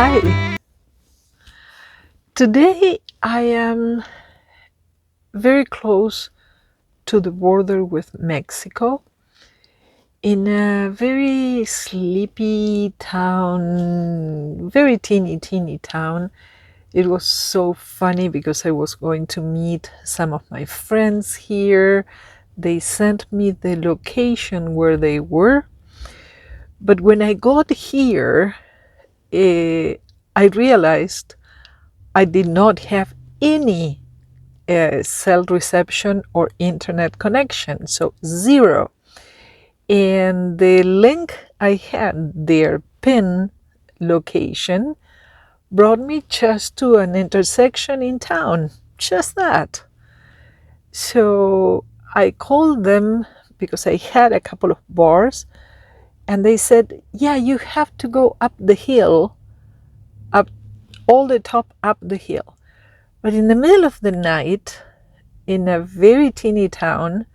Hi. Today I am very close to the border with Mexico in a very sleepy town, very teeny town. It was so funny because I was going to meet some of my friends here. They sent me the location where they were. But when I got here, I realized I did not have any cell reception or internet connection, so zero. And the link I had, their pin location, brought me just to an intersection in town, just that. So I called them because I had a couple of bars, and they said, yeah, you have to go up the hill, up all the top up the hill. But in the middle of the night, in a very teeny town,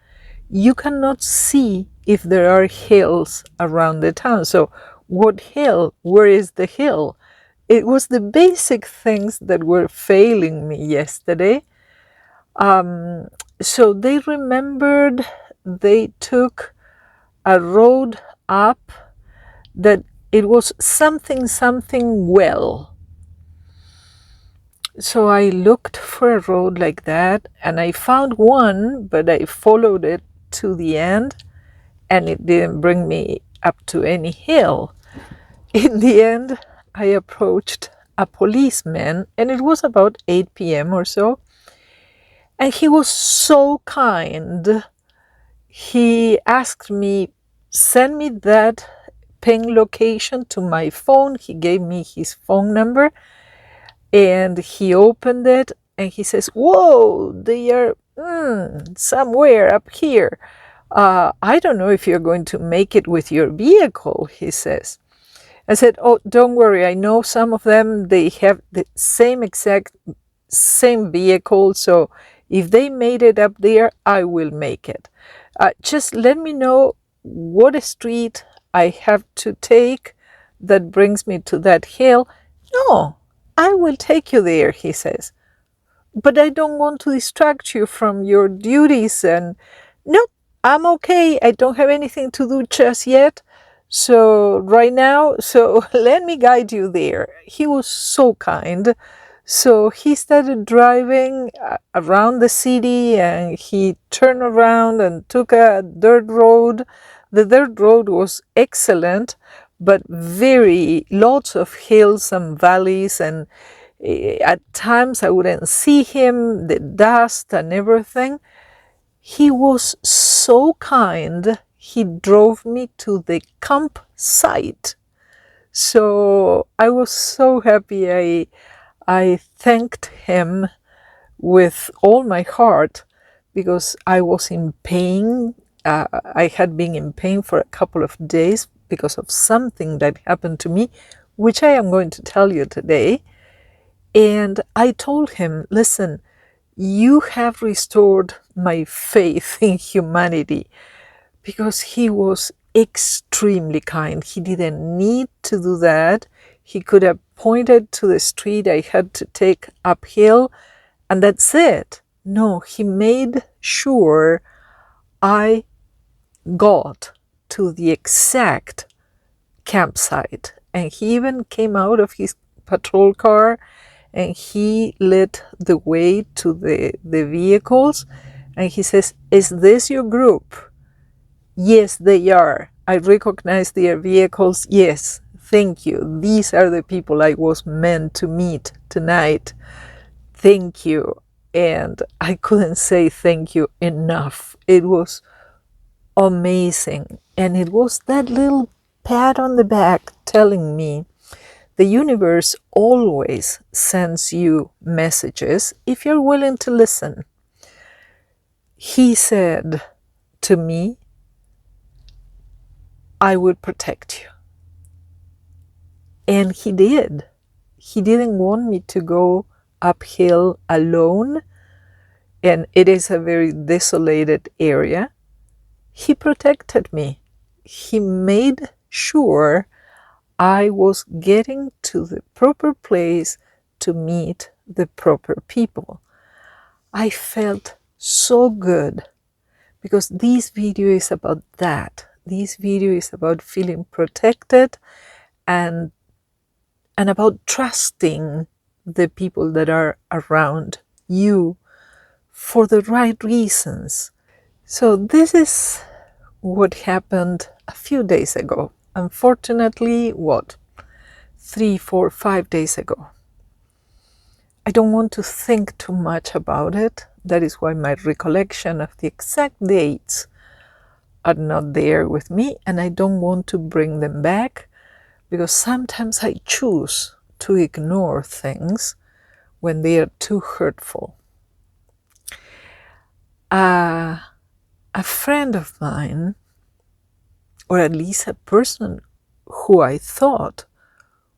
you cannot see if there are hills around the town. So what hill? Where is the hill? It was the basic things that were failing me yesterday. So they remembered they took a road up that it was something well. So I looked for a road like that, and I found one, but I followed it to the end, and it didn't bring me up to any hill. In the end, I approached a policeman, and it was about 8 p.m. or so, and he was so kind. He asked me, send me that ping location to my phone. He gave me his phone number, and he opened it, and he says, whoa, they are somewhere up here. I don't know if you're going to make it with your vehicle, he says. I said, oh, don't worry. I know some of them, they have the same vehicle. So if they made it up there, I will make it. Just let me know what street I have to take that brings me to that hill. No, I will take you there, he says. But I don't want to distract you from your duties. And no, I'm okay. I don't have anything to do just yet. So right now, so let me guide you there. He was so kind. So he started driving around the city, and he turned around and took a dirt road. The dirt road was excellent, but lots of hills and valleys, and at times I wouldn't see him, the dust and everything. He was so kind. He drove me to the campsite. So I was so happy. I thanked him with all my heart because I was in pain. I had been in pain for a couple of days because of something that happened to me, which I am going to tell you today. And I told him, listen, you have restored my faith in humanity, because he was extremely kind. He didn't need to do that. He could have pointed to the street I had to take uphill, and that's it. No, he made sure I got to the exact campsite. And he even came out of his patrol car, and he led the way to the vehicles. And he says, is this your group? Yes, they are. I recognize their vehicles. Yes, thank you. These are the people I was meant to meet tonight. Thank you. And I couldn't say thank you enough. It was amazing. And it was that little pat on the back telling me the universe always sends you messages if you're willing to listen. He said to me, I will protect you. And he did. He didn't want me to go uphill alone, and it is a very desolated area. He protected me. He made sure I was getting to the proper place to meet the proper people. I felt so good because this video is about that. This video is about feeling protected and about trusting the people that are around you for the right reasons. So this is what happened a few days ago. Unfortunately, 3, 4, 5 days ago. I don't want to think too much about it. That is why my recollection of the exact dates are not there with me, and I don't want to bring them back because sometimes I choose to ignore things when they are too hurtful. A friend of mine, or at least a person who I thought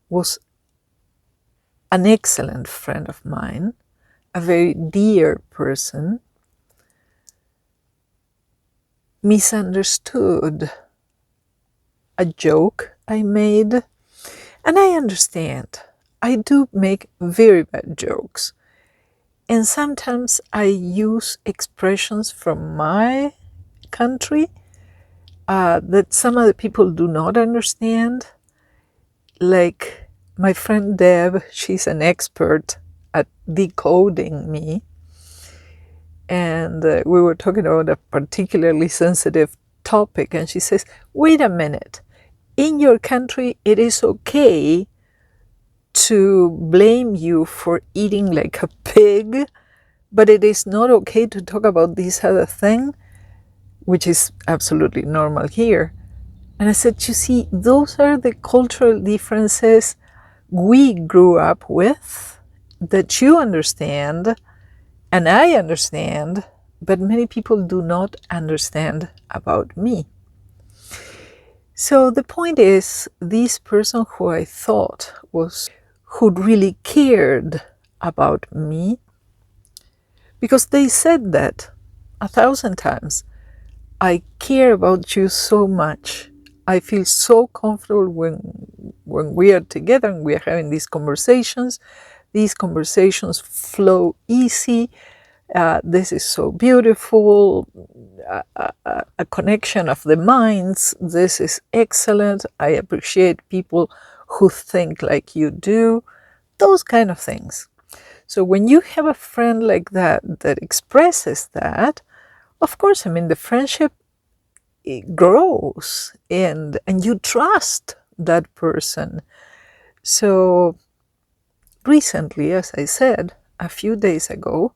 was an excellent friend of mine, a very dear person, misunderstood a joke I made. And I understand. I do make very bad jokes. And sometimes I use expressions from my country that some other people do not understand. Like my friend Deb, she's an expert at decoding me. And we were talking about a particularly sensitive topic. And she says, wait a minute. In your country, it is okay to blame you for eating like a pig, but it is not okay to talk about this other thing, which is absolutely normal here. And I said, you see, those are the cultural differences we grew up with that you understand and I understand, but many people do not understand about me. So the point is, this person who I thought was, who really cared about me, because they said that 1,000 times, I care about you so much. I feel so comfortable when we are together and we are having these conversations. These conversations flow easy. This is so beautiful. A connection of the minds. This is excellent. I appreciate people who think like you do. Those kind of things. So when you have a friend like that that expresses that, of course, I mean, the friendship, it grows and you trust that person. So recently, as I said, a few days ago,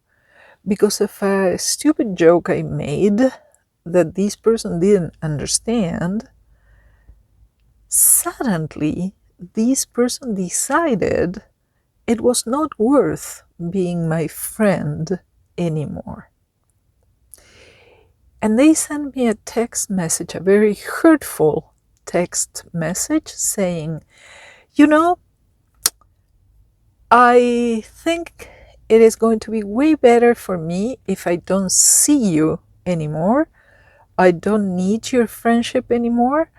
because of a stupid joke I made that this person didn't understand, suddenly this person decided it was not worth being my friend anymore. And they sent me a text message, a very hurtful text message saying, you know, I think it is going to be way better for me if I don't see you anymore. I don't need your friendship anymore.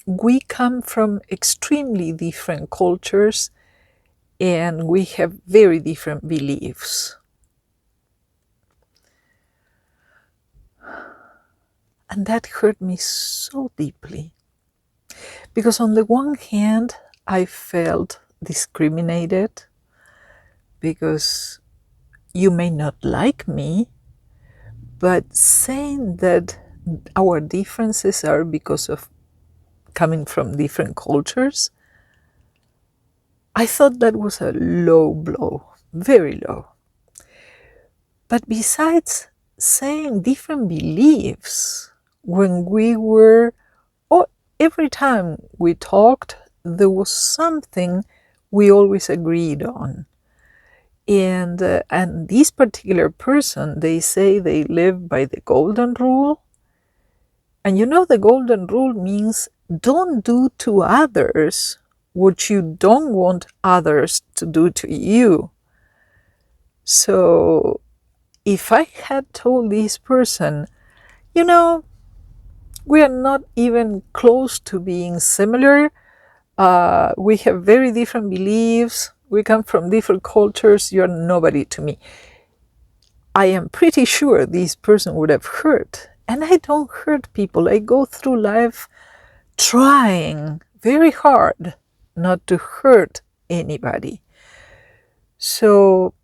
We come from extremely different cultures and we have very different beliefs. And that hurt me so deeply. Because on the one hand, I felt discriminated because you may not like me, but saying that our differences are because of coming from different cultures, I thought that was a low blow, very low. But besides saying different beliefs, when we were, or every time we talked, there was something we always agreed on. And this particular person, they say they live by the golden rule. And you know, the golden rule means don't do to others what you don't want others to do to you. So if I had told this person, you know, We are not even close to being similar. We have very different beliefs. We come from different cultures. You're nobody to me. I am pretty sure this person would have hurt. And I don't hurt people. I go through life trying very hard not to hurt anybody. So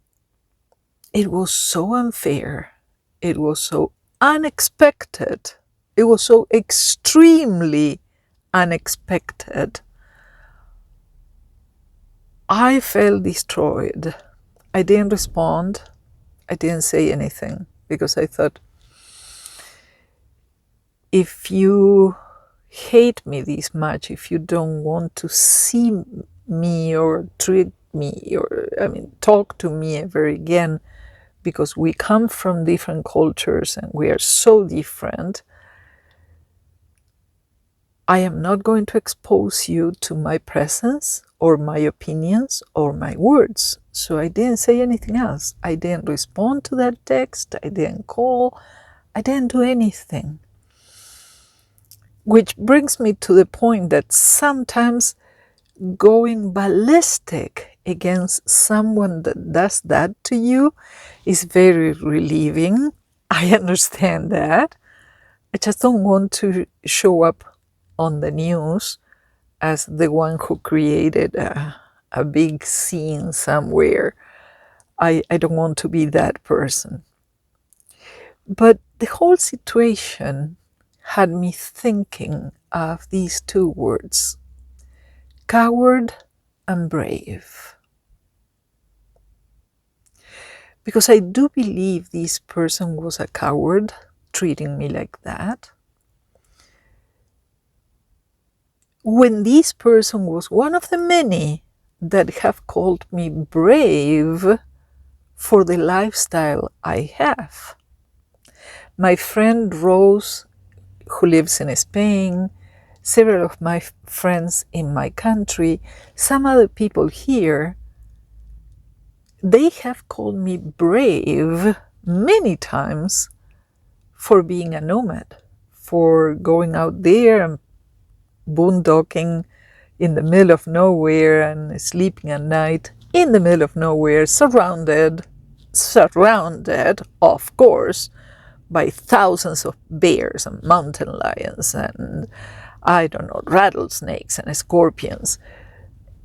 it was so unfair. It was so unexpected. It was so extremely unexpected. I felt destroyed. I didn't respond. I didn't say anything because I thought, if you hate me this much, if you don't want to see me or treat me or, talk to me ever again, because we come from different cultures and we are so different, I am not going to expose you to my presence or my opinions or my words. So I didn't say anything else. I didn't respond to that text. I didn't call. I didn't do anything. Which brings me to the point that sometimes going ballistic against someone that does that to you is very relieving. I understand that. I just don't want to show up on the news as the one who created a big scene somewhere. I don't want to be that person. But the whole situation had me thinking of these two words, coward and brave. Because I do believe this person was a coward, treating me like that. When this person was one of the many that have called me brave for the lifestyle I have. My friend Rose, who lives in Spain, several of my friends in my country, some other people here, they have called me brave many times for being a nomad, for going out there and boondocking in the middle of nowhere and sleeping at night in the middle of nowhere, surrounded, of course, by thousands of bears and mountain lions and, I don't know, rattlesnakes and scorpions.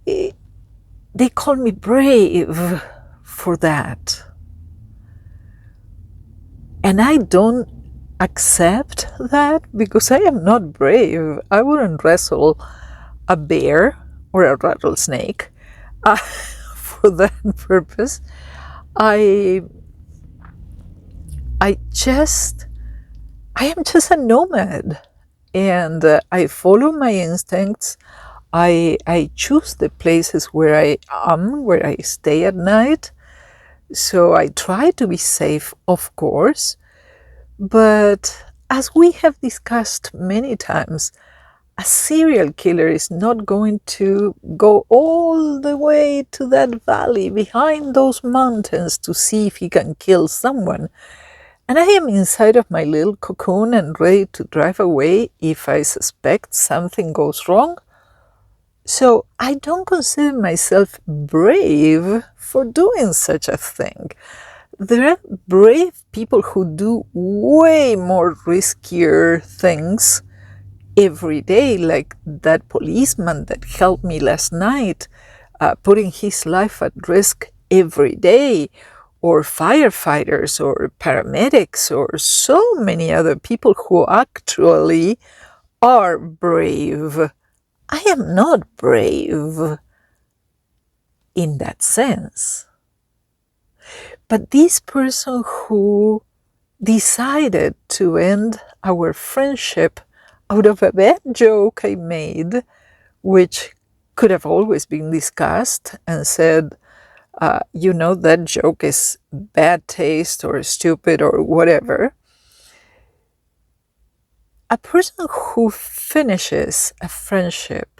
They call me brave for that. And I don't accept that because I am not brave. I wouldn't wrestle a bear or a rattlesnake for that purpose. I am just a nomad, and I follow my instincts. I choose the places where I am, where I stay at night. So I try to be safe, of course. But as we have discussed many times, a serial killer is not going to go all the way to that valley behind those mountains to see if he can kill someone. And I am inside of my little cocoon and ready to drive away if I suspect something goes wrong. So I don't consider myself brave for doing such a thing. There are brave people who do way more riskier things every day, like that policeman that helped me last night, putting his life at risk every day, or firefighters or paramedics or so many other people who actually are brave. I am not brave in that sense. But this person who decided to end our friendship out of a bad joke I made, which could have always been discussed and said, that joke is bad taste or stupid or whatever. A person who finishes a friendship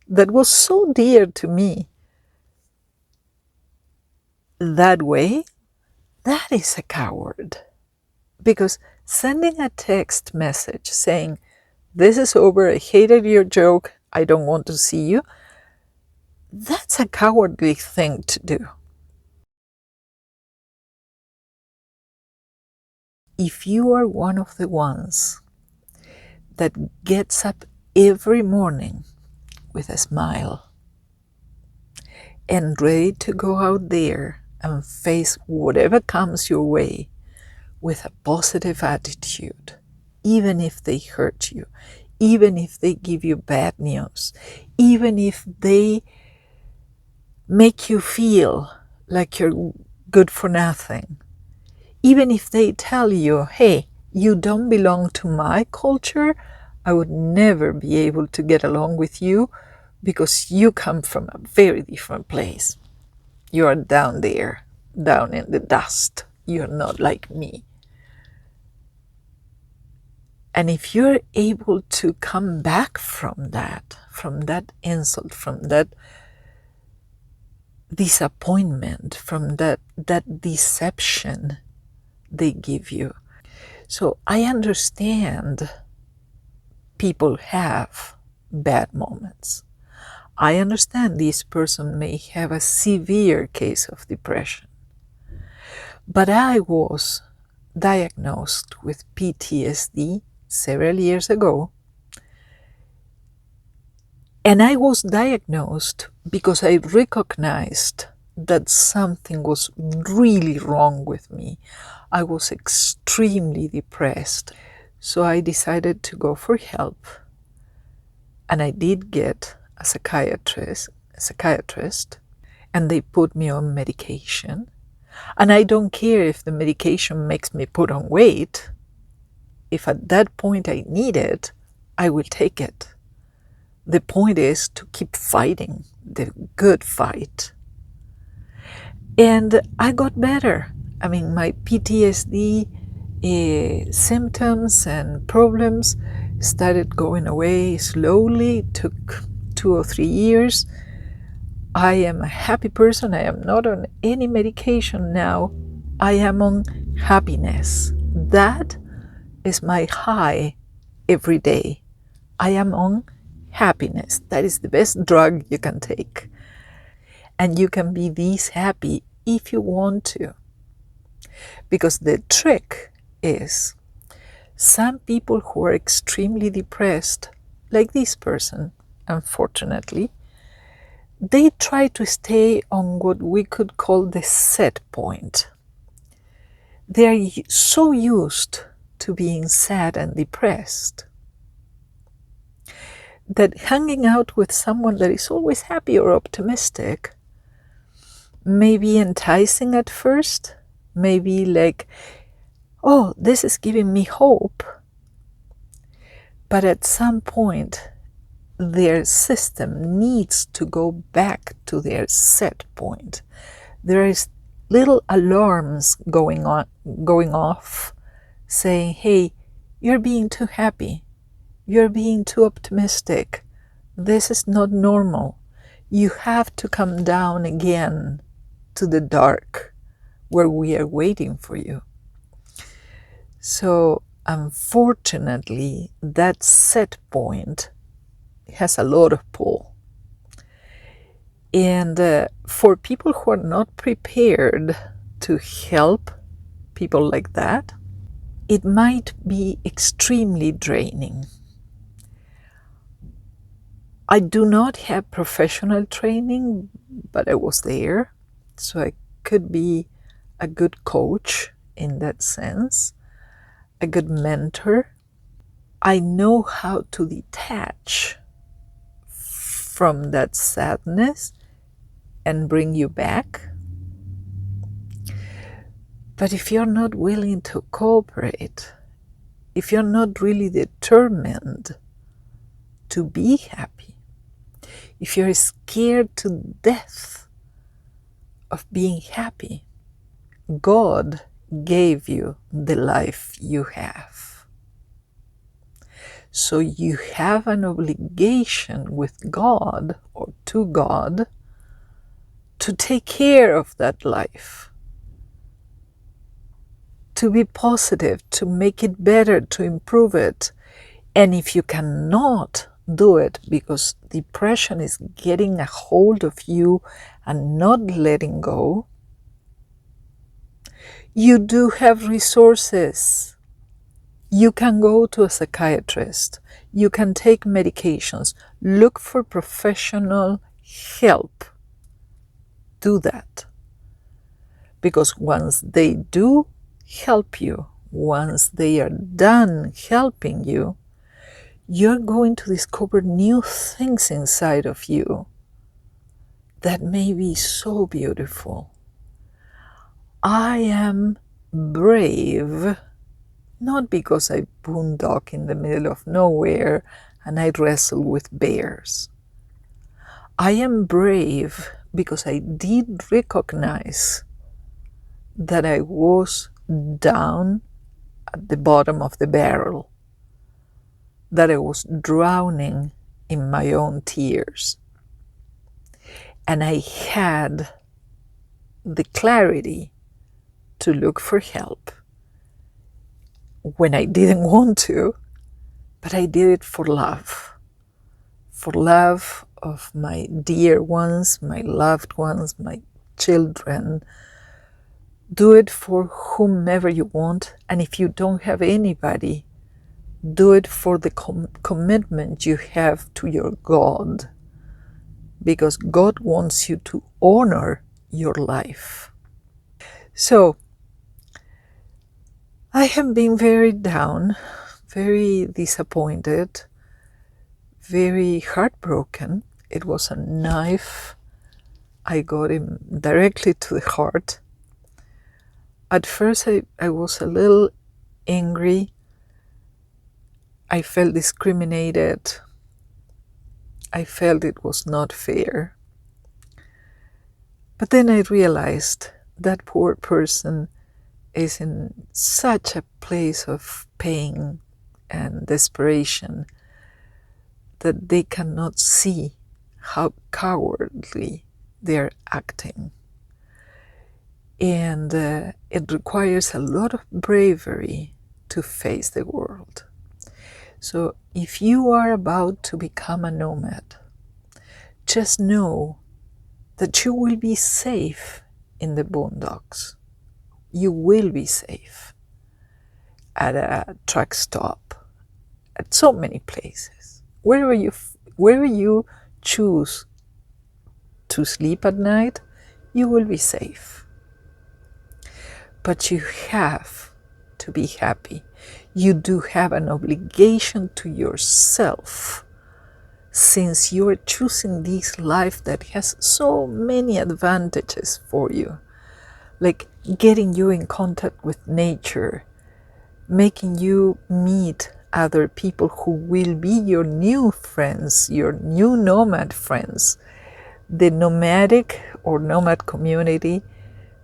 that was so dear to me that way, that is a coward. Because sending a text message saying, this is over, I hated your joke, I don't want to see you, that's a cowardly thing to do. If you are one of the ones that gets up every morning with a smile and ready to go out there and face whatever comes your way with a positive attitude, even if they hurt you, even if they give you bad news, even if they make you feel like you're good for nothing, even if they tell you, hey, you don't belong to my culture, I would never be able to get along with you because you come from a very different place. You are down there, down in the dust. You're not like me. And if you're able to come back from that insult, from that disappointment, from that deception they give you. So I understand people have bad moments. I understand this person may have a severe case of depression. But I was diagnosed with PTSD several years ago. And I was diagnosed because I recognized that something was really wrong with me. I was extremely depressed. So I decided to go for help. And I did get a psychiatrist, and they put me on medication. And I don't care if the medication makes me put on weight. If at that point I need it, I will take it. The point is to keep fighting the good fight. And I got better. I mean, my PTSD symptoms and problems started going away slowly. It took 2 or 3 years. I am a happy person. I am not on any medication now. I am on happiness. That is my high every day. I am on happiness. That is the best drug you can take. And you can be this happy if you want to. Because the trick is some people who are extremely depressed, like this person, unfortunately, they try to stay on what we could call the set point. They are so used to being sad and depressed that hanging out with someone that is always happy or optimistic may be enticing at first, maybe like, oh, this is giving me hope. But at some point, their system needs to go back to their set point. There is little alarms going off, saying, hey, you're being too happy. You're being too optimistic. This is not normal. You have to come down again to the dark where we are waiting for you. So unfortunately, that set point has a lot of pull. And for people who are not prepared to help people like that, it might be extremely draining. I do not have professional training, but I was there, so I could be a good coach in that sense, a good mentor. I know how to detach from that sadness and bring you back. But if you're not willing to cooperate, if you're not really determined to be happy, if you're scared to death of being happy, God gave you the life you have. So you have an obligation with God or to God to take care of that life, to be positive, to make it better, to improve it. And if you cannot do it because depression is getting a hold of you and not letting go, you do have resources. You can go to a psychiatrist. You can take medications. Look for professional help. Do that. Because once they do help you, once they are done helping you, you're going to discover new things inside of you that may be so beautiful. I am brave, not because I boondock in the middle of nowhere and I wrestle with bears. I am brave because I did recognize that I was down at the bottom of the barrel, that I was drowning in my own tears. And I had the clarity to look for help when I didn't want to, but I did it for love of my dear ones, my loved ones, my children. Do it for whomever you want, and if you don't have anybody, do it for the commitment you have to your God, because God wants you to honor your life. So, I have been very down, very disappointed, very heartbroken. It was a knife. I got him directly to the heart. At first, I was a little angry. I felt discriminated. I felt it was not fair. But then I realized that poor person is in such a place of pain and desperation that they cannot see how cowardly they're acting. And it requires a lot of bravery to face the world. So if you are about to become a nomad, just know that you will be safe in the boondocks. You will be safe at a truck stop, at so many places. Wherever you choose to sleep at night, you will be safe. But you have to be happy. You do have an obligation to yourself, since you are choosing this life that has so many advantages for you, like getting you in contact with nature, making you meet other people who will be your new friends, your new nomad friends. The nomadic or nomad community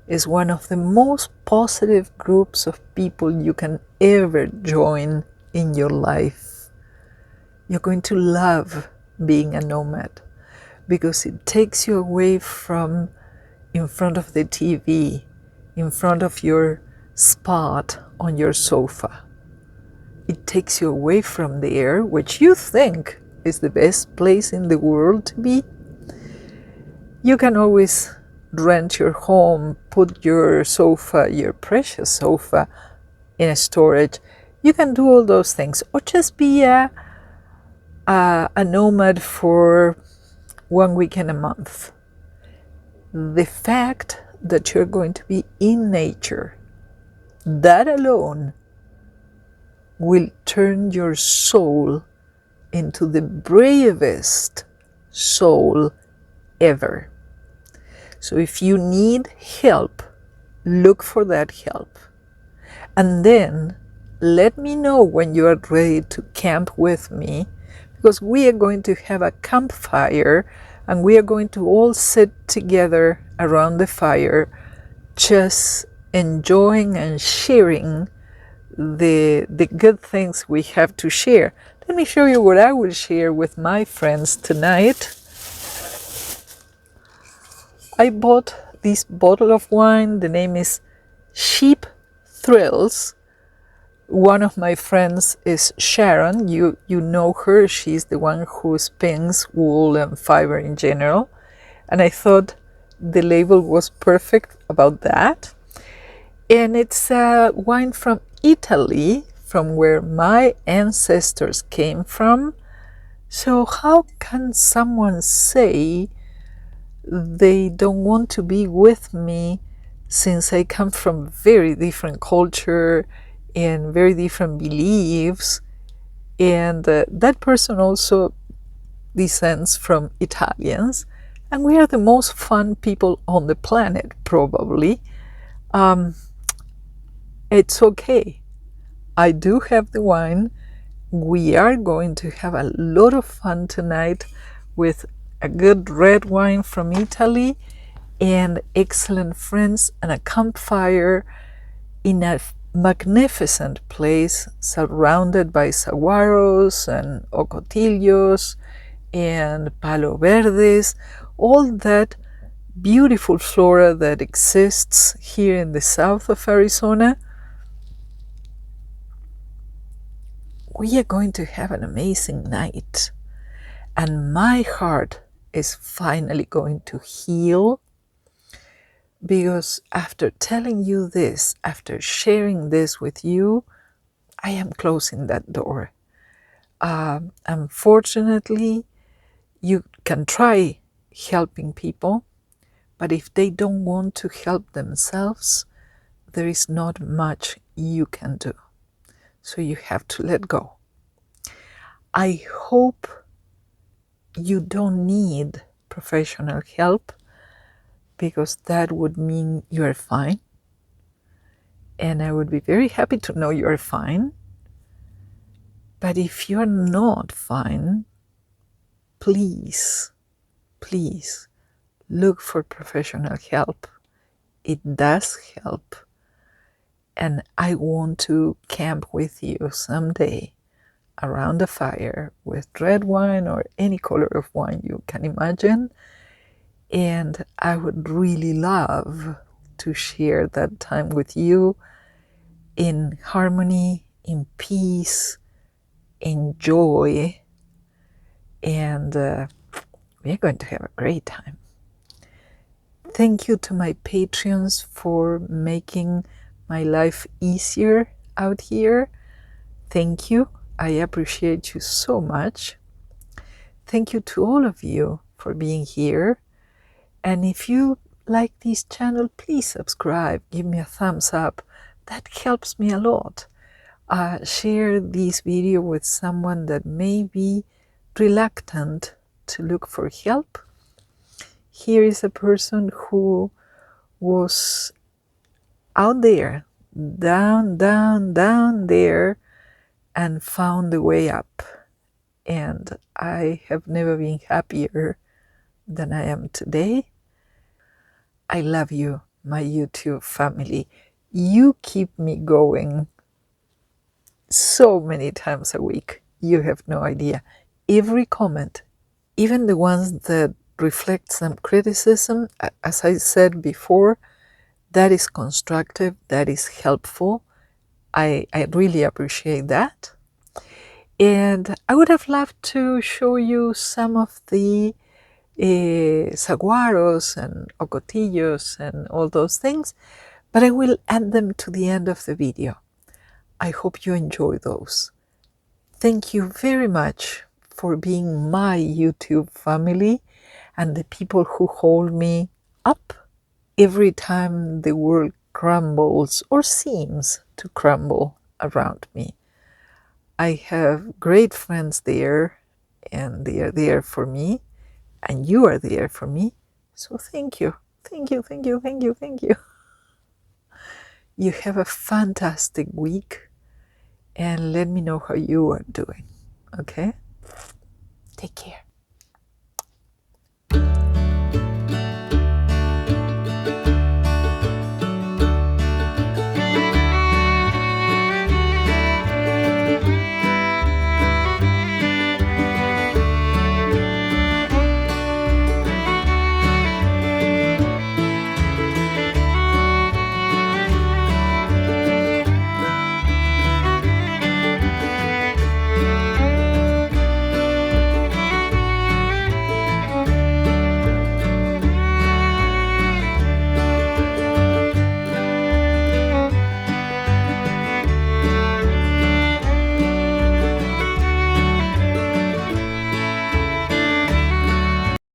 is one of the most positive groups of people you can ever join in your life. You're going to love being a nomad because it takes you away from in front of the TV, in front of your spot on your sofa. It takes you away from there, which you think is the best place in the world to be. You can always rent your home, put your sofa, your precious sofa, in a storage. You can do all those things, or just be a nomad for 1 weekend a month. The fact that you're going to be in nature, that alone will turn your soul into the bravest soul ever. So if you need help, look for that help. And then let me know when you are ready to camp with me, because we are going to have a campfire and we are going to all sit together around the fire, just enjoying and sharing the good things we have to share. Let me show you what I will share with my friends tonight. I bought this bottle of wine. The name is Sheep Thrills. One of my friends is Sharon. You know her. She's the one who spins wool and fiber in general. And I thought the label was perfect about that. And it's a wine from Italy, from where my ancestors came from. So how can someone say they don't want to be with me since I come from very different culture and very different beliefs? And that person also descends from Italians, and we are the most fun people on the planet, probably. Um, it's okay. I do have the wine. We are going to have a lot of fun tonight with a good red wine from Italy and excellent friends and a campfire in a magnificent place surrounded by saguaros and ocotillos and palo verdes, all that beautiful flora that exists here in the south of Arizona. We are going to have an amazing night, and my heart is finally going to heal, because after telling you this, after sharing this with you, I am closing that door. Unfortunately, you can try helping people, but if they don't want to help themselves, there is not much you can do. So you have to let go. I hope you don't need professional help, because that would mean you are fine. And I would be very happy to know you are fine. But if you're not fine, please, please look for professional help. It does help. And I want to camp with you someday around a fire with red wine or any color of wine you can imagine. And I would really love to share that time with you in harmony, in peace, in joy, and we're going to have a great time. Thank you to my Patreons for making my life easier out here. Thank you. I appreciate you so much. Thank you to all of you for being here. And if you like this channel, please subscribe, give me a thumbs up. That helps me a lot. Share this video with someone that may be reluctant to look for help. Here is a person who was out there, down, down, down there, and found the way up. And I have never been happier than I am today. I love you, my YouTube family. You keep me going so many times a week. You have no idea. Every comment, even the ones that reflect some criticism, as I said before, that is constructive, that is helpful. I really appreciate that. And I would have loved to show you some of the saguaros and ocotillos and all those things, but I will add them to the end of the video. I hope you enjoy those. Thank you very much for being my YouTube family and the people who hold me up every time the world crumbles or seems to crumble around me. I have great friends there, and they are there for me, and you are there for me. So thank you. Thank you, thank you, thank you, thank you. You have a fantastic week, and let me know how you are doing. Okay? Take care.